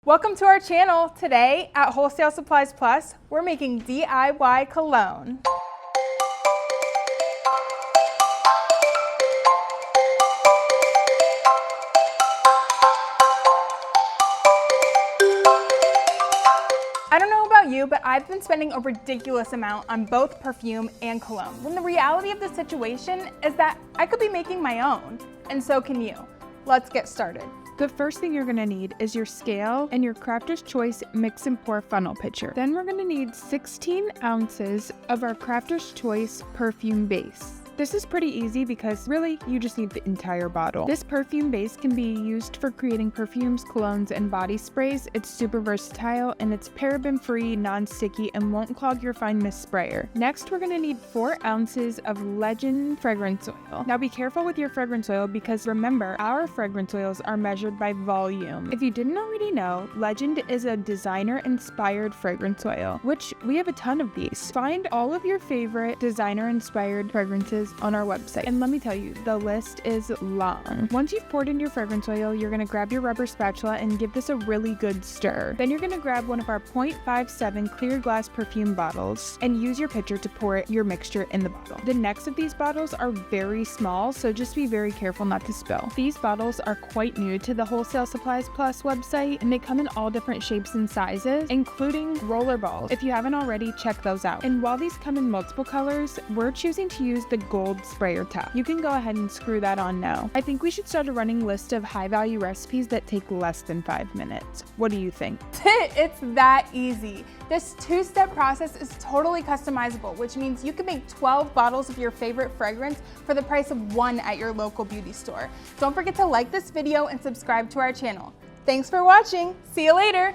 Welcome to our channel. Today at Wholesale Supplies Plus, we're making DIY cologne. I don't know about you, but I've been spending a ridiculous amount on both perfume and cologne, when the reality of the situation is that I could be making my own, and so can you. Let's get started. The first thing you're gonna need is your scale and your Crafter's Choice mix and pour funnel pitcher. Then we're gonna need 16 ounces of our Crafter's Choice perfume base. This is pretty easy because really you just need the entire bottle. This perfume base can be used for creating perfumes, colognes, and body sprays. It's super versatile and it's paraben free, non-sticky, and won't clog your fine mist sprayer. Next, we're gonna need 4 ounces of Legend fragrance oil. Now be careful with your fragrance oil because remember, our fragrance oils are measured by volume. If you didn't already know, Legend is a designer-inspired fragrance oil, which we have a ton of these. Find all of your favorite designer-inspired fragrances on our website. And let me tell you, the list is long. Once you've poured in your fragrance oil, you're gonna grab your rubber spatula and give this a really good stir. Then you're gonna grab one of our 0.57 clear glass perfume bottles and use your pitcher to pour your mixture in the bottle. The next of these bottles are very small, so just be very careful not to spill. These bottles are quite new to the Wholesale Supplies Plus website, and they come in all different shapes and sizes, including roller balls. If you haven't already, check those out. And while these come in multiple colors, we're choosing to use the gold sprayer top. You can go ahead and screw that on now. I think we should start a running list of high value recipes that take less than 5 minutes. What do you think? It's that easy. This two-step process is totally customizable, which means you can make 12 bottles of your favorite fragrance for the price of 1 at your local beauty store. Don't forget to like this video and subscribe to our channel. Thanks for watching. See you later.